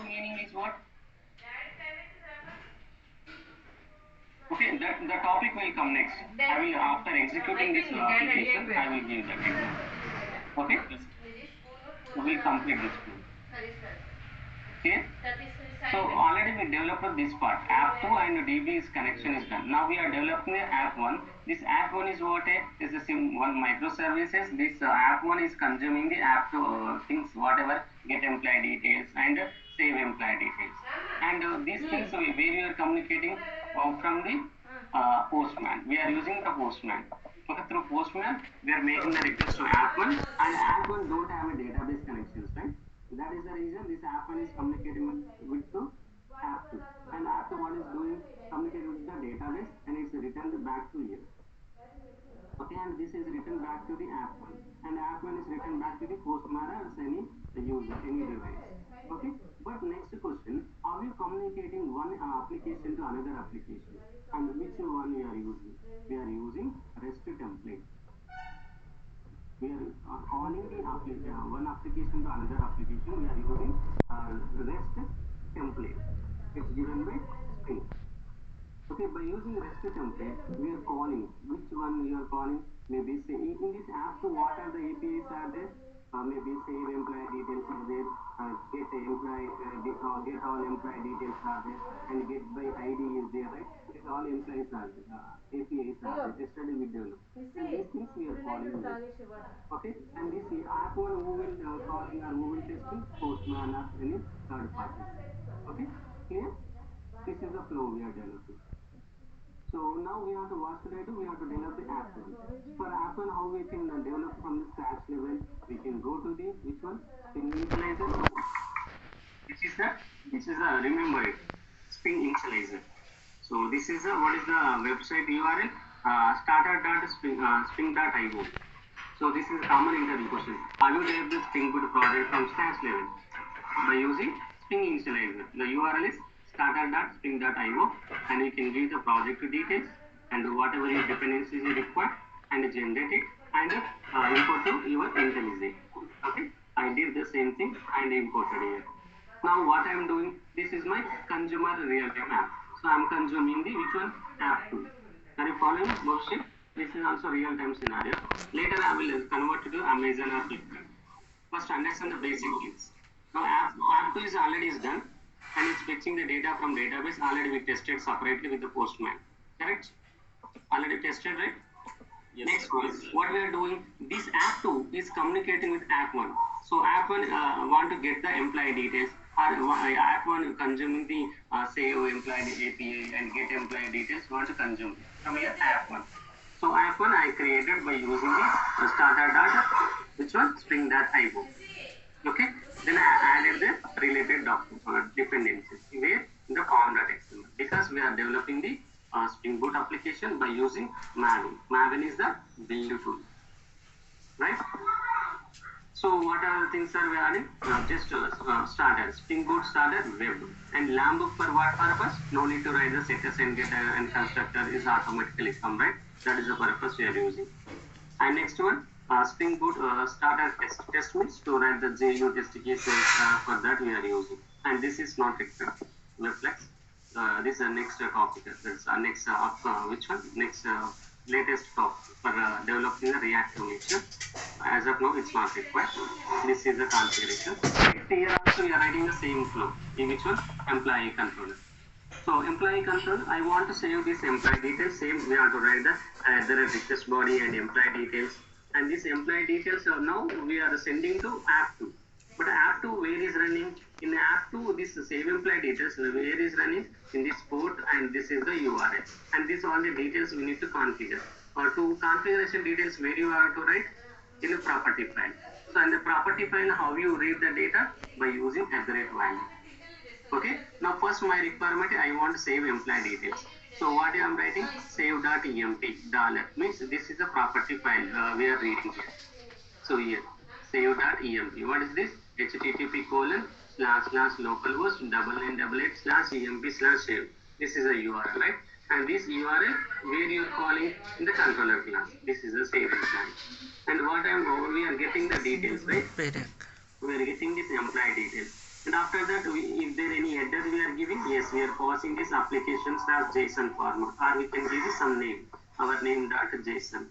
meaning is what? Okay, the topic will come next. I will, after executing this application, I will give that example. Okay? We will complete this flow. Okay? So already we developed this part. App 2 and DB's connection is done. Now we are developing the app 1. This app 1 is what? Is the same one microservices. This app 1 is consuming the app 2 things, whatever, get employee details and save employee details. And these things where we are communicating from the Postman. We are using the Postman. Okay, through Postman, we are making the request to app1, and app1 don't have a database connections, right? That is the reason this app1 is communicating with to app2. And app2 what is doing? Communicating with the database, and it's returned back to here. Okay, and this is written back to the app1, and app1 is written back to the Postman as any user, any device. Okay, but next question, are you communicating one application to another application, and which one we are using? We are using REST template. We are calling the one application to another application. We are using REST template. It's given by Spring. Okay, by using REST template, we are calling. Which one we are calling? Maybe say in this app, so what are the APIs are there? Maybe save employee details is there, get employee, get all employee details are there, and get by ID is there, right? These all employees are there, APIs are there. Yesterday we developed. And these things we are calling there. Okay, and this app one who will calling or who will testing Postman or any third party. Okay, clear? This is the flow we are developing. So now we have to, what should I do? We have to develop the app one. For app one, how we can develop from the scratch level? We can go to the, which one? Spring Initializer. This is the, remember it, Spring Initializer. So this is the, what is the website URL? Starter.spring.io. So this is a common interview question. Have you developed the Spring Boot project from scratch level? By using Spring Initializer. The URL is starter.spring.io, and you can give the project details and whatever your dependencies you require, and generate it and import to your IntelliJ. Okay, I did the same thing and imported here. Now what I am doing, this is my consumer real-time app. So I am consuming the which one? App 2. Are you following? Motion? This is also real-time scenario. Later I will convert it to Amazon or Flipkart. First understand the basic things. Now app 2 is already done, and it's fetching the data from database. Already we tested separately with the Postman. Correct? Already tested, right? Yes. Next one, what we are doing, this app 2 is communicating with app 1. So app 1 want to get the employee details, or app 1 consuming the save employee API and get employee details, want to consume from here app 1. So app 1 I created by using the starter data, which one? Spring.io. Okay, then I added the related documents or dependencies where in the form.xml, because we are developing the Spring Boot application by using Maven. Maven is the build tool, right? So what are the things are we adding? Just starter, Spring Boot starter, web, and Lambda for what purpose? No need to write the setters and getter and constructor is automatically come, right? That is the purpose we are using. And next one, Spring Boot starter test means to write the JU test cases, for that we are using. And this is not required. Webflex. This is the next topic. That's next which one? Next latest topic for developing the React nature. As of now, it's not required. This is the configuration. Here also we are writing the same flow. In which one? Employee controller. So employee control, I want to save this employee details. Same, we have to write the request body and employee details. And this employee details now we are sending to app 2. But app 2 where is running? In app 2, this save employee details where is running? In this port, and this is the URL. And these all the details we need to configure. Or to configuration details where you have to write? In a property file. So in the property file, how you read the data? By using @value. Okay, now first my requirement, I want to save employee details. So what I am writing? Save.emp dollar means this is a property file we are reading here. So here, save.emp. What is this? http://localhost 9988/emp/save. This is a URL, right? And this URL where you are calling in the controller class. This is the save employee. And what we are getting the details, right? We are getting this employee details. And after that, if there any header we are giving? Yes, we are passing this applications as JSON format, or we can give it some name, our name dot JSON.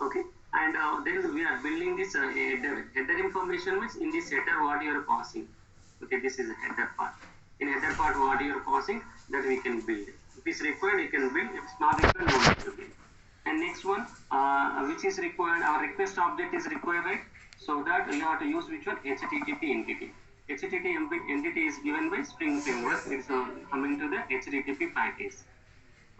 Okay, and then we are building this header. Header information means in this header what you are passing. Okay, this is a header part. In header part what you are passing, that we can build. If it's required, you can build. If it's not required, no need to build. And next one, which is required, our request object is required, right? So that we have to use which one? HTTP entity. HTTP entity is given by Spring Framework. It's coming to the HTTP package.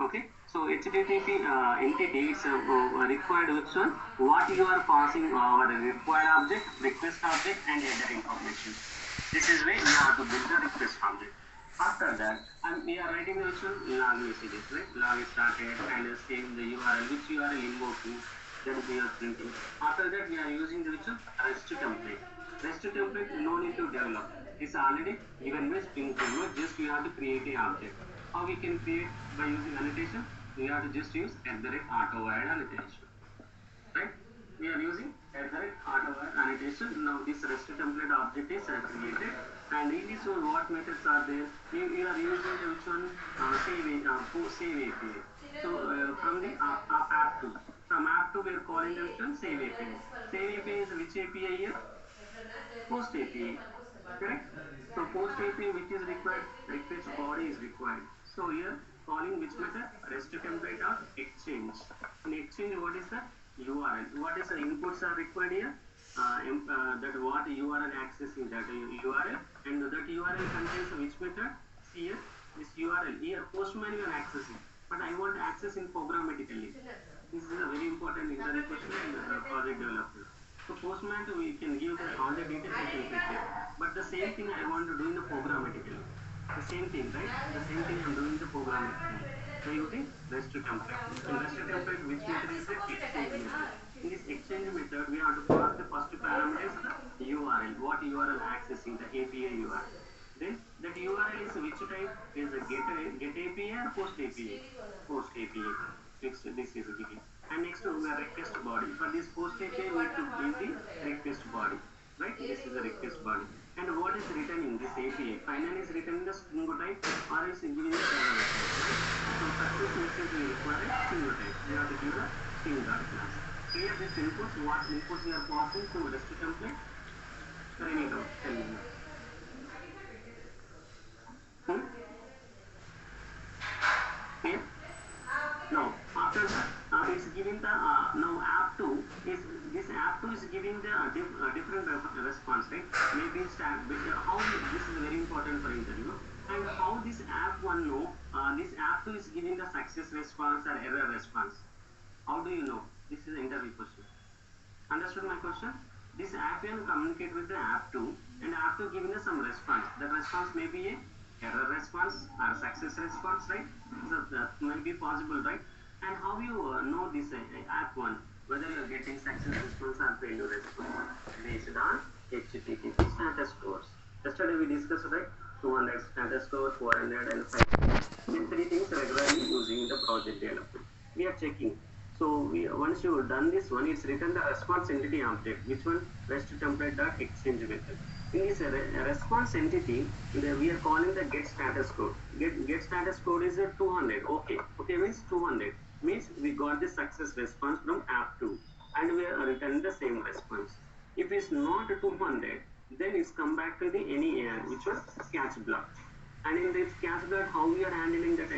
Okay, so HTTP entity is required which one? What you are passing our required object, request object, and header information. This is where we have to build the request object. After that, and we are writing the which one? Log messages, right? Log is started and same the URL, which URL invoking, then we are printing. After that, we are using the which one? REST template. REST template, no need to develop. It's already given by Spring Framework. Just we have to create a object. How we can create by using annotation? We have to just use @auto-add annotation. Right? We are using @auto-add annotation. Now this REST template object is created, and in this one, what methods are there? You are using the which one? Save API. So from the app2, from app2 we are calling the which one? Save API. Save API is which API here? Post API. Correct? So post API which is required? Request body is required. So here calling which method? REST template dot exchange. In exchange, what is the URL? What is the inputs are required here? That what URL accessing that URL, and that URL contains which method? See here, this URL here Postman you are accessing, but I want access in programmatically. This is a very important interview question in project development. So Postman we can give the all the details we can prepare, but the same thing I want to do in the programmatically. The same thing, right? The same thing I'm doing the programmatically. So using REST template. In REST template, which method is the exchange method? In this exchange method, we have to pass the first parameter is the URL. What URL accessing the API URL. Then that URL is which type? Is a get API or post API? Post API. This is given. And next we have request body. For this post API, we need to give the request body. Right? This is the request body. And what is written in this API? Finally is written in the string type or is given in the server type. Right? So success message we require a string type. We have to give the string dot class. Here this inputs, what inputs we are passing to REST template? For any doubt, tell me. Here? No. After that, it's giving the now app2 is this app2 is giving the different response, right? Maybe how this is very important for interview, and how this app1 know this app2 is giving the success response or error response. How do you know? This is an interview question. Understood my question? This app1 communicate with the app2, and app2 giving us some response. The response may be a error response or success response, right? So that might be possible, right? And how you know this app1, whether you are getting success response or failure response based on HTTP status scores. Yesterday we discussed, right? 200 status score, 400 and 500. These three things regularly using in the project development. We are checking. So once you have done this one, it's written the response entity object. Which one? REST template dot exchange method. In this response entity, we are calling the get status code. Get status code is 200. Okay. Okay means 200. Means we got the success response from app2 and we are returning the same response. If it's not 200, then it's come back to the any error, which was catch block. And in this catch block, how we are handling that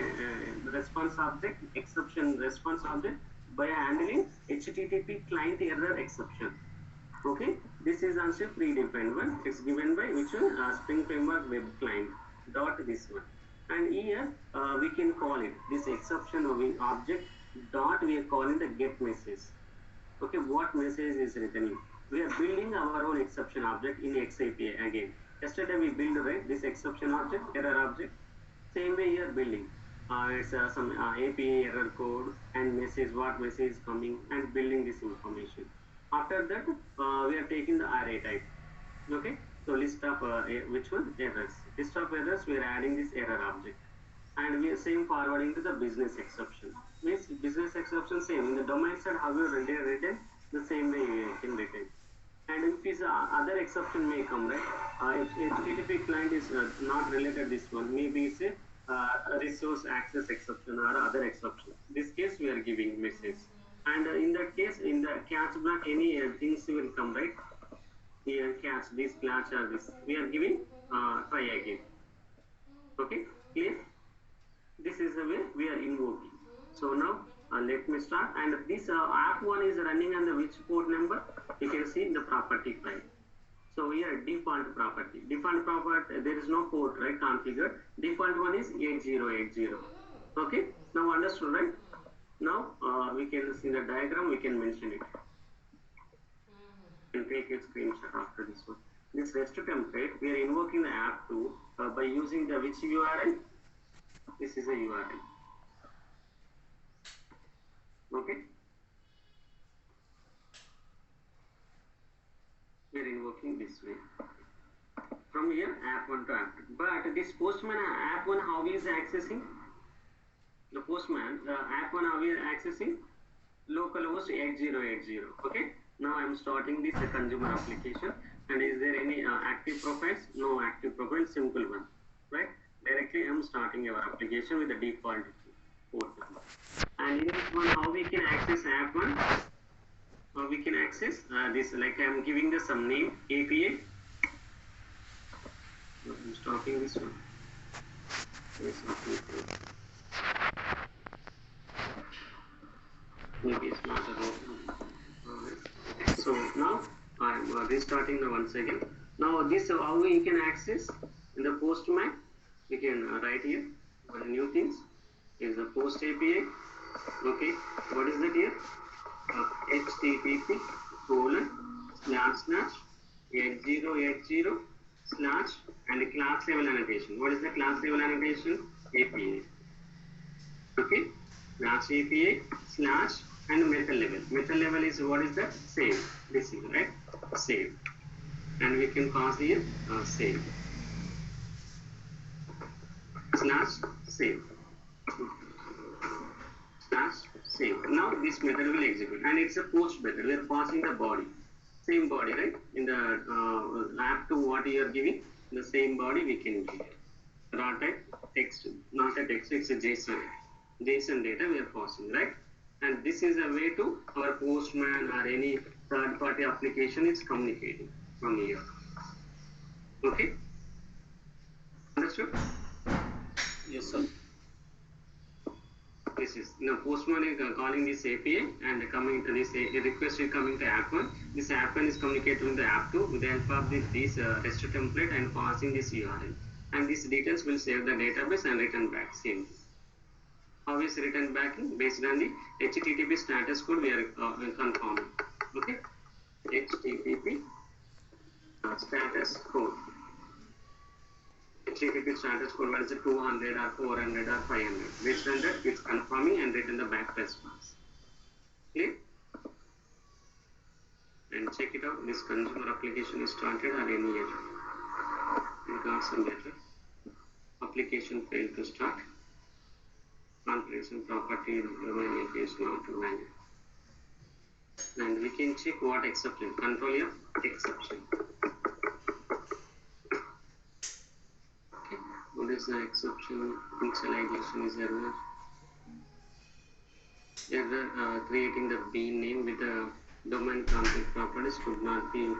response object, exception response object, by handling HTTP client error exception. Okay, this is also predefined one. It's given by which one? Spring Framework Web Client dot this one. And here we can call it this exception of object dot we are calling the get message. Okay, what message is returning? We are building our own exception object in XAPI again. Yesterday we built, right, this exception object, error object. Same way here building. It's some API error code and message, what message is coming, and building this information. After that, we are taking the array type. Okay, so list of which one? Errors. List of errors, we are adding this error object. And we are same forwarding to the business exception. Means business exception same. In the domain side, how you written, the same way you can retain. And if this other exception may come, right? If HTTP client is not related this one, maybe it's a resource access exception or other exception. This case we are giving message. And in that case, in the catch block, any things will come, right? Here catch this catch or this. We are giving try again. Okay, clear? This is the way we are invoking. So now let me start. And this app one is running on the which port number? You can see in the property file. So here default property. Default property, there is no port, right, configured. Default one is 8080. Okay, now understood, right? Now we can see the diagram, we can mention it. You can take a screenshot after this one. This REST template, we are invoking the app2 by using the which URL? This is a URL. Okay. We are invoking this way. From here, app1 to app2. But this postman app1, how is accessing? The postman, the app1, how we are accessing? Localhost 8080. Okay. Now I am starting this consumer application. And is there any active profiles? No active profile, simple one. Right? Directly I am starting your application with the default port number. And in this one, how we can access app1? We can access this, like I am giving the some name API. I'm stopping this one. Maybe it's not a so now I'm restarting the once again. Now this how we can access in the postman. We can write here new things is the post API. Okay, what is that here? HTTP //8080/ and class level annotation. What is the class level annotation? API. Okay, class API / and method level. Method level is what is that? Save. This is right. Save. And we can pass here save / save. Save. Now this method will execute, and it's a post method. We are passing the body, same body, right? In the app to what you are giving, the same body we can give. Raw type text, not a text. It's a JSON data we are passing, right? And this is a way to our postman or any third-party application is communicating from here. Okay, understood? Yes, sir. This is now postman is calling this API and coming to this request is coming to app1. This app1 is communicating with the app2 with the help of this REST template and passing this URL. And these details will save the database and return back same. How is return back? Based on the HTTP status code we are confirming. Okay, HTTP status code. HTTP status code, what is it, 200 or 400 or 500. Based on that, it's confirming and return the back response. Clear? And check it out. This consumer application is started or any error. We got some error. Application failed to start. Configuration property domain API is not valid. And we can check what exception. Control F exception. What is the exception? Initialization is error. Error creating the bean name with the domain config properties could not be